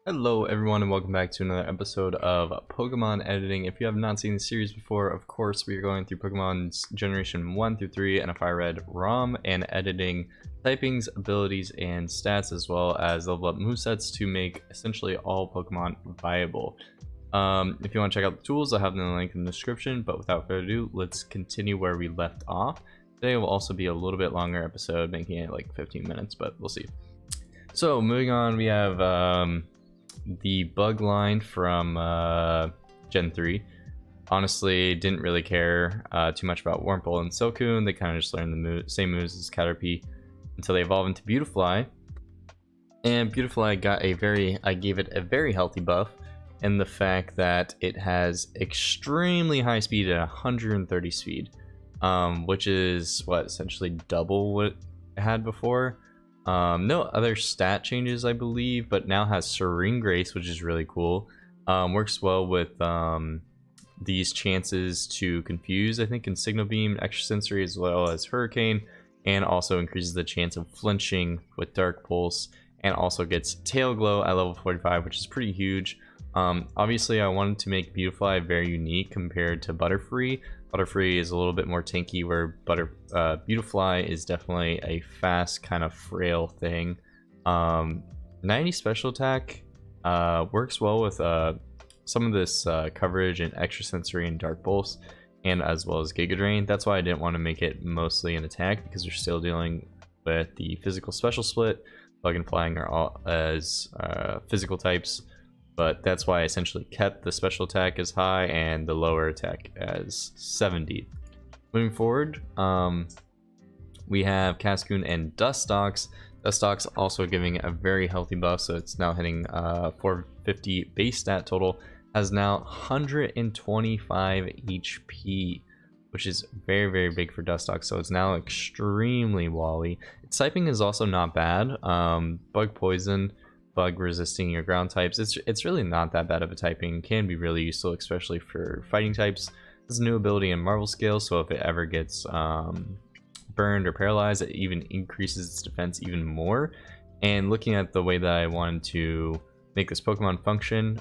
Hello everyone and welcome back to another episode of Pokemon Editing. If you have not seen the series before, of course we are going through Pokemon's Generation 1 through 3 and NFI Red ROM and editing typings, abilities, and stats, as well as level up movesets to make essentially all Pokemon viable. If you want to check out the tools, I'll have them in the link in the description, but without further ado, let's continue where we left off. Today will also be a little bit longer episode, making it like 15 minutes, but we'll see. So moving on, we have the bug line from Gen 3. Honestly, didn't really care too much about Wurple and Silcoon. They kind of just learned the same moves as Caterpie until they evolved into Beautifly. And Beautifly got I gave it a very healthy buff, and the fact that it has extremely high speed at 130 speed, which is what, essentially double what it had before. No other stat changes, I believe, but now has Serene Grace, which is really cool. Works well with these chances to confuse, I think, in Signal Beam, Extrasensory, as well as Hurricane, and also increases the chance of flinching with Dark Pulse, and also gets Tail Glow at level 45, which is pretty huge. Obviously, I wanted to make Beautifly very unique compared to Butterfree. Butterfree is a little bit more tanky, where Beautifly is definitely a fast, kind of frail thing. 90 special attack works well with some of this coverage and Extrasensory and Dark Pulse, and as well as Giga Drain. That's why I didn't want to make it mostly an attack, because we're still dealing with the physical special split. Bug and Flying are all as physical types, but that's why I essentially kept the special attack as high and the lower attack as 70. Moving forward, we have Cascoon and Dustox. Dustox also giving a very healthy buff, so it's now hitting 450 base stat total, has now 125 HP, which is very, very big for Dustox, so it's now extremely wally. Its typing is also not bad. Bug Poison, Bug resisting your ground types. It's really not that bad of a typing. Can be really useful, especially for fighting types. This is a new ability in Marvel Scale, so if it ever gets burned or paralyzed, it even increases its defense even more. And looking at the way that I wanted to make this Pokemon function,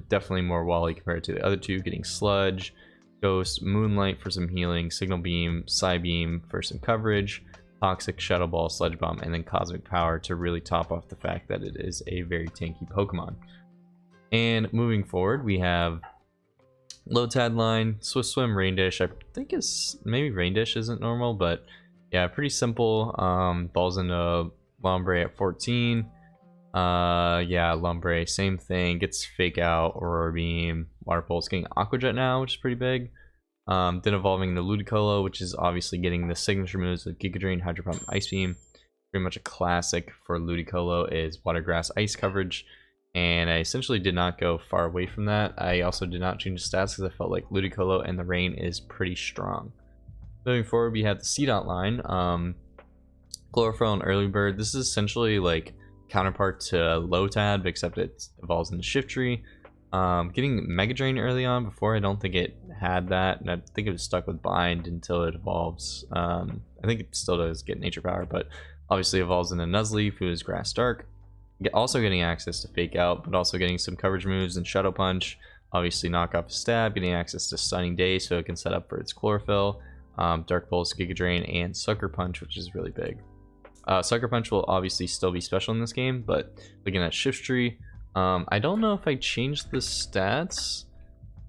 definitely more wally compared to the other two, getting Sludge, Ghost, Moonlight for some healing, Signal Beam, Psybeam for some coverage, Toxic, Shadow Ball, Sludge Bomb, and then Cosmic Power to really top off the fact that it is a very tanky Pokemon. And moving forward, we have Lotad line, Swift Swim, Rain Dish. I think it's maybe Rain Dish isn't normal, but yeah, pretty simple. Balls into Lombre at 14. Yeah, Lombre, same thing. Gets Fake Out, Aurora Beam, Water Pulse, getting Aqua Jet now, which is pretty big. Then evolving the Ludicolo, which is obviously getting the signature moves of Giga Drain, Hydro Pump, Ice Beam. Pretty much a classic for Ludicolo is Water Grass Ice coverage, and I essentially did not go far away from that. I also did not change the stats because I felt like Ludicolo and the Rain is pretty strong. Moving forward, we have the Seedot line, Chlorophyll and Early Bird. This is essentially like counterpart to Lotad, except it evolves into Shiftry. Getting Mega Drain early on, before I don't think it had that, and I think it was stuck with Bind until it evolves. I think it still does get Nature Power, but obviously evolves into Nuzleaf, who is Grass Dark. Also getting access to Fake Out, but also getting some coverage moves and Shadow Punch. Obviously knock off a Stab, getting access to Stunning Day so it can set up for its Chlorophyll, Dark Pulse, Giga Drain, and Sucker Punch, which is really big. Sucker Punch will obviously still be special in this game, but looking at Shiftry, I don't know if I changed the stats.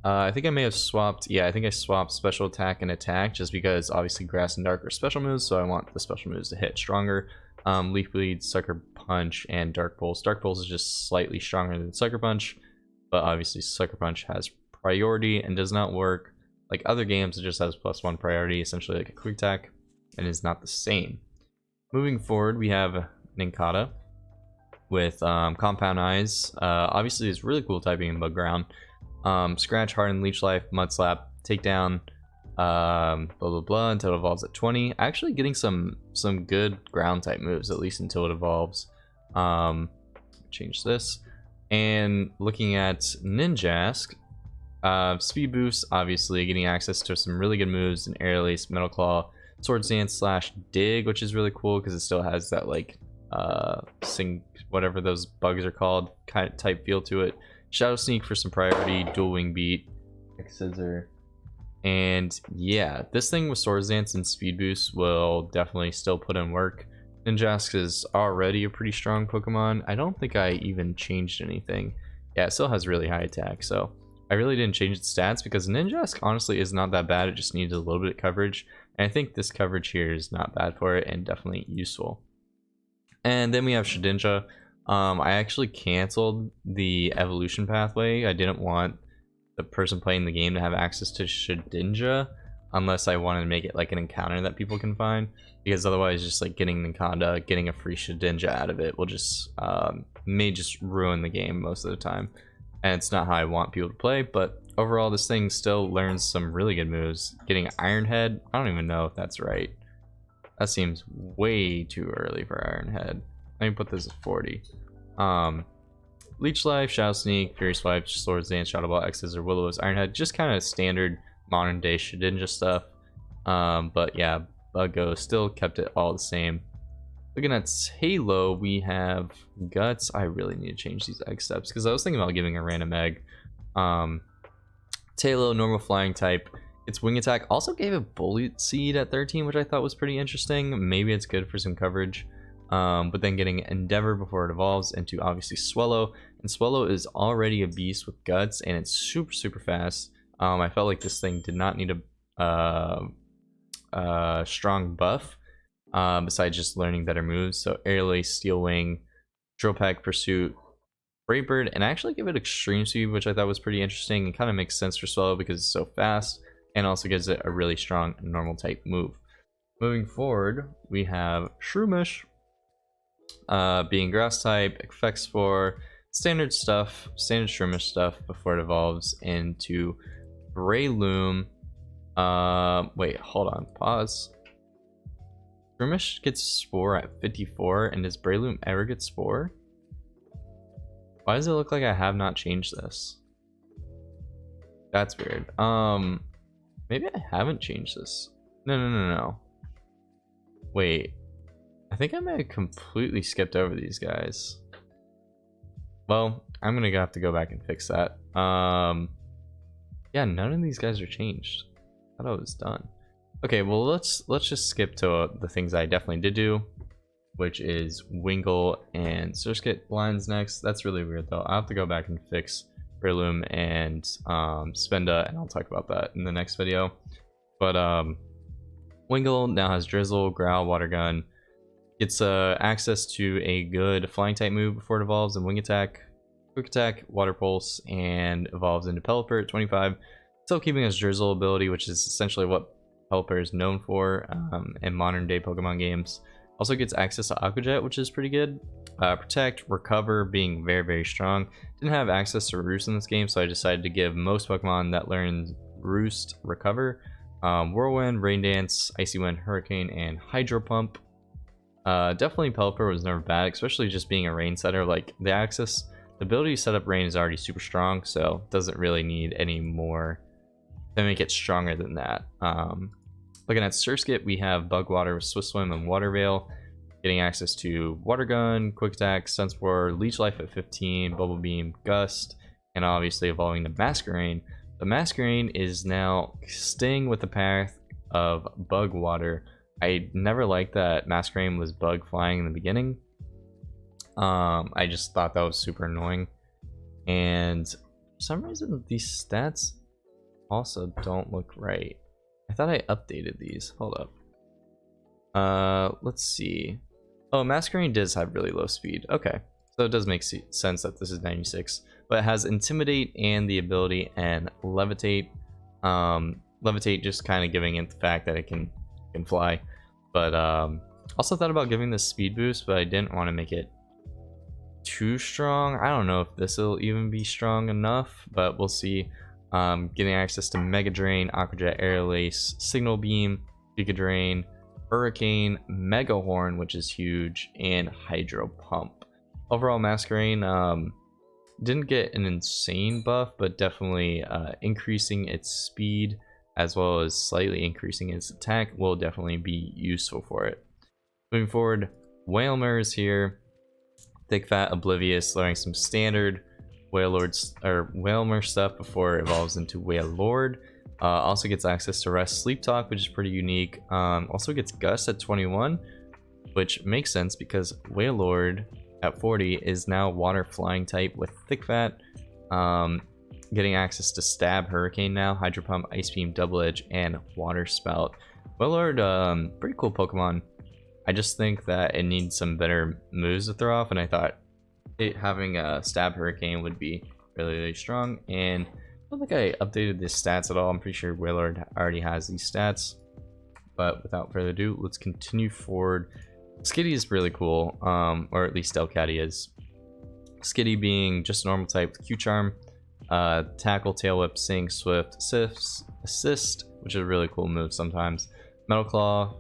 I think I may have swapped. Yeah, I think I swapped special attack and attack, just because obviously Grass and Dark are special moves, so I want the special moves to hit stronger. Leaf Bleed, Sucker Punch, and Dark Pulse. Dark Pulse is just slightly stronger than Sucker Punch, but obviously Sucker Punch has priority and does not work like other games. It just has +1 priority, essentially like a Quick Attack, and is not the same. Moving forward, we have Nincada with Compound Eyes. Obviously it's really cool typing in Bug Ground. Scratch, Harden, Leech Life, Mud Slap, Takedown, blah blah blah until it evolves at 20. Actually getting some good ground type moves, at least until it evolves. Change this. And looking at Ninjask, speed boost, obviously getting access to some really good moves in Air Release, Metal Claw, Swords Dance / Dig, which is really cool because it still has that like whatever those bugs are called, kind of type feel to it. Shadow Sneak for some priority, Dual Wing Beat, Scissor. And yeah, this thing with Swords Dance and Speed Boost will definitely still put in work. Ninjask is already a pretty strong Pokemon. I don't think I even changed anything. Yeah, it still has really high attack, so I really didn't change its stats because Ninjask honestly is not that bad. It just needs a little bit of coverage, and I think this coverage here is not bad for it and definitely useful. And then we have Shedinja. I actually canceled the evolution pathway. I didn't want the person playing the game to have access to Shedinja unless I wanted to make it like an encounter that people can find, because otherwise just like getting Nincada, getting a free Shedinja out of it will just may just ruin the game most of the time, and it's not how I want people to play. But overall, this thing still learns some really good moves. Getting Iron Head, I don't even know if that's right. That seems way too early for Iron Head. Let me put this at 40. Leech Life, Shadow Sneak, Fury Swipe, Swords Dance, Shadow Ball, X's or Will-O-Wisp, Iron Head, just kind of standard modern day Shedinja stuff. But yeah, Buggo still kept it all the same. Looking at Taillow, we have Guts. I really need to change these egg steps because I was thinking about giving a random egg. Taillow, normal flying type. Its wing attack also gave a Bullet Seed at 13, which I thought was pretty interesting. Maybe it's good for some coverage. But then getting Endeavor before it evolves into obviously Swallow. And Swallow is already a beast with Guts, and it's super fast. I felt like this thing did not need a strong buff besides just learning better moves. So Air Lace, Steel Wing, Drill Peck, Pursuit, Brave Bird, and I actually give it Extreme Speed, which I thought was pretty interesting and kind of makes sense for Swallow because it's so fast, and also gives it a really strong normal type move. Moving forward, we have Shroomish. Being grass type, Effectspore, standard stuff, standard Shroomish stuff before it evolves into Breloom. Wait, hold on, pause. Shroomish gets Spore at 54, and does Breloom ever get Spore? Why does it look like I have not changed this? That's weird. Maybe I haven't changed this. No. Wait. I think I might have completely skipped over these guys. Well, I'm gonna have to go back and fix that. Yeah, none of these guys are changed. I thought it was done. Okay, well let's just skip to the things I definitely did do, which is Wingull and Surskit blinds next. That's really weird though. I'll have to go back and fix Breloom and Spenda, and I'll talk about that in the next video. But Wingull now has Drizzle, Growl, Water Gun. It's access to a good flying type move before it evolves, and Wing Attack, Quick Attack, Water Pulse, and evolves into Pelipper at 25. Still keeping its Drizzle ability, which is essentially what Pelipper is known for in modern day Pokemon games. Also gets access to Aqua Jet, which is pretty good. Protect, Recover being very strong. Didn't have access to Roost in this game, so I decided to give most Pokemon that learn Roost Recover. Whirlwind, Rain Dance, Icy Wind, Hurricane, and Hydro Pump. Definitely Pelipper was never bad, especially just being a rain setter. Like the ability to set up rain is already super strong, so doesn't really need any more to make it stronger than that. Looking at Surskit, we have Bug Water with Swift Swim and Water Veil, getting access to Water Gun, Quick Attack, Sunspore, Leech Life at 15, Bubble Beam, Gust, and obviously evolving to Masquerain. The Masquerain is now staying with the path of Bug Water. I never liked that Masquerain was bug flying in the beginning. I just thought that was super annoying. And for some reason, these stats also don't look right. I thought I updated these. Hold up. Let's see. Oh, Masquerain does have really low speed. Okay. So it does make sense that this is 96. But it has Intimidate and the ability and Levitate. Levitate just kind of giving it the fact that it can fly. But also thought about giving this speed boost, but I didn't want to make it too strong. I don't know if this will even be strong enough, but we'll see. Getting access to Mega Drain, Aqua Jet, Air Lace, Signal Beam, Giga Drain, Hurricane, Mega Horn, which is huge, and Hydro Pump. Overall, Masquerain didn't get an insane buff, but definitely increasing its speed as well as slightly increasing its attack will definitely be useful for it. Moving forward, Wailmer is here. Thick Fat, Oblivious, learning some standard Wailmer stuff before it evolves into Wailord. Also gets access to Rest Sleep Talk, which is pretty unique. Also gets Gust at 21, which makes sense because Wailord at 40 is now Water Flying type with Thick Fat. Getting access to Stab, Hurricane now, Hydro Pump, Ice Beam, Double Edge, and Water Spout. Wailord, pretty cool Pokemon. I just think that it needs some better moves to throw off, and I thought having a Stab Hurricane would be really, really strong. And I don't think I updated the stats at all. I'm pretty sure Wailord already has these stats. But without further ado, let's continue forward. Skitty is really cool, or at least Delcatty is. Skitty being just normal type with Q-Charm. Tackle, Tail Whip, Sing, Swift, Assist, which is a really cool move sometimes. Metal Claw,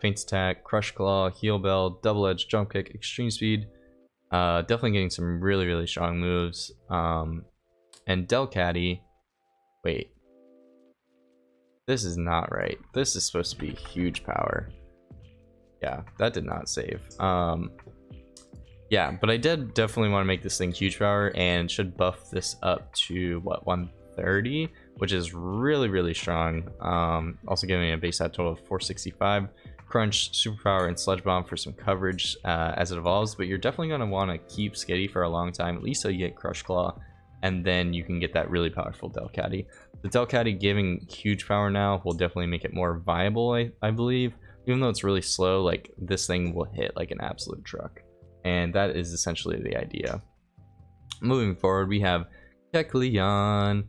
Feint Attack, Crush Claw, Heal Bell, Double Edge, Jump Kick, Extreme Speed. Definitely getting some really, really strong moves. And Delcatty, wait. This is not right. This is supposed to be huge power. Yeah, that did not save. Yeah, but I did definitely want to make this thing huge power and should buff this up to what, 130, which is really, really strong. Also giving a base stat total of 465. Crunch, Superpower, and Sludge Bomb for some coverage as it evolves, but you're definitely going to want to keep Skitty for a long time, at least till you get Crush Claw, and then you can get that really powerful Delcatty. The Delcatty giving huge power now will definitely make it more viable, I believe. Even though it's really slow, like this thing will hit like an absolute truck. And that is essentially the idea. Moving forward, we have Kecleon.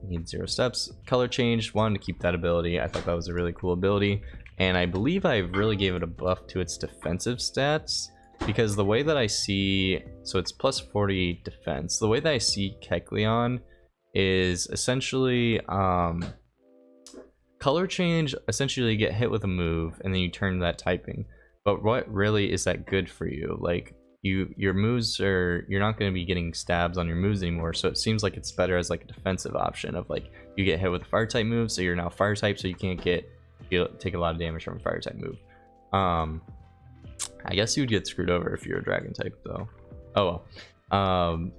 Need 0 steps. Color change, wanted to keep that ability. I thought that was a really cool ability. And I believe I really gave it a buff to its defensive stats. Because the way that I see, so it's plus 40 defense. The way that I see Kecleon is essentially color change, essentially you get hit with a move and then you turn that typing. But what really is that good for you? Like your moves are, you're not going to be getting stabs on your moves anymore, so it seems like it's better as like a defensive option of like you get hit with a fire type move, so you're now fire type, so you can't take a lot of damage from a fire type move. I guess you would get screwed over if you're a dragon type though. Oh well.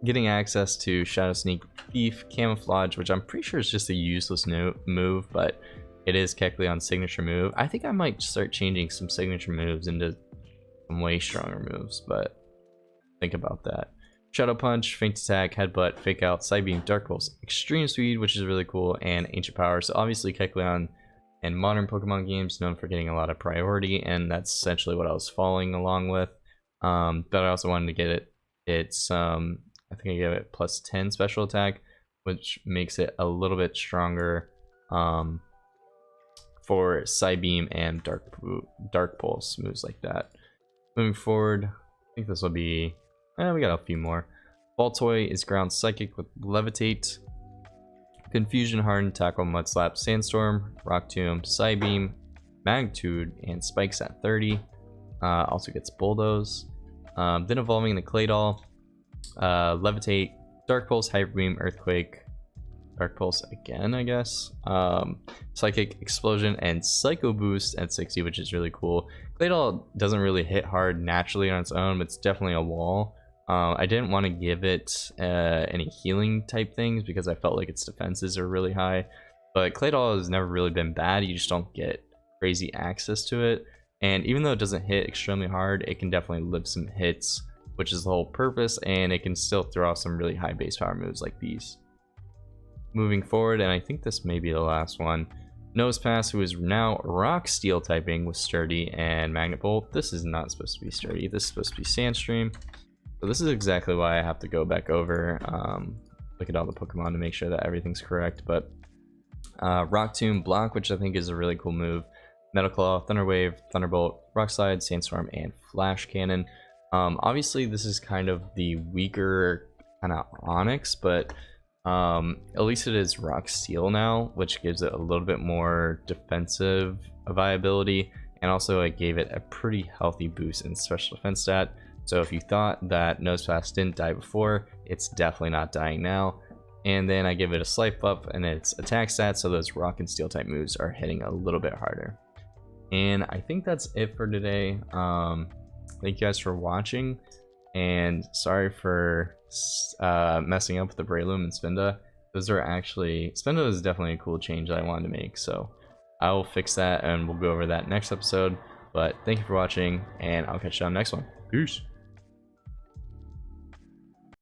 Getting access to Shadow Sneak, Thief, Camouflage, which I'm pretty sure is just a useless move, but it is Kecleon's signature move. I think I might start changing some signature moves into some way stronger moves, but think about that. Shadow Punch, Feint Attack, Headbutt, Fake Out, Side Beam, Dark Pulse, Extreme Speed, which is really cool, and Ancient Power. So obviously Kecleon in modern Pokemon games known for getting a lot of priority, and that's essentially what I was following along with. But I also wanted to get its I think I gave it plus 10 special attack, which makes it a little bit stronger for Psybeam and Dark Pulse moves like that. Moving forward, I think this will be, we got a few more. Baltoy is Ground Psychic with Levitate, Confusion Hardened, Tackle, Mud Slap, Sandstorm, Rock Tomb, Psybeam, Magnitude, and Spikes at 30. Also gets Bulldoze. Then evolving into Claydol, Levitate, Dark Pulse, Hyper Beam, Earthquake, Dark Pulse again, I guess, Psychic, Explosion, and Psycho Boost at 60, which is really cool. Claydol doesn't really hit hard naturally on its own, but it's definitely a wall. I didn't want to give it any healing type things because I felt like its defenses are really high, but Claydol has never really been bad. You just don't get crazy access to it, and even though it doesn't hit extremely hard, it can definitely live some hits, which is the whole purpose, and it can still throw off some really high base power moves like these. Moving forward, and I think this may be the last one, Nosepass, who is now Rock Steel typing with Sturdy and Magnet Bolt. This is not supposed to be Sturdy, this is supposed to be Sandstream. So this is exactly why I have to go back over, look at all the Pokemon to make sure that everything's correct. But Rock Tomb, Block, which I think is a really cool move, Metal Claw, Thunder Wave, Thunderbolt, Rock Slide, Sandstorm, and Flash Cannon. Obviously this is kind of the weaker kind of Onyx, but at least it is Rock Steel now, which gives it a little bit more defensive viability, and also it gave it a pretty healthy boost in special defense stat. So if you thought that Nosepass didn't die before, it's definitely not dying now. And then I give it a slight buff and its attack stats, so those rock and steel type moves are hitting a little bit harder. And I think that's it for today. Thank you guys for watching, and sorry for messing up with the Breloom and Spinda. Those are actually, Spinda is definitely a cool change that I wanted to make, so I will fix that and we'll go over that next episode. But thank you for watching, and I'll catch you on the next one. Peace.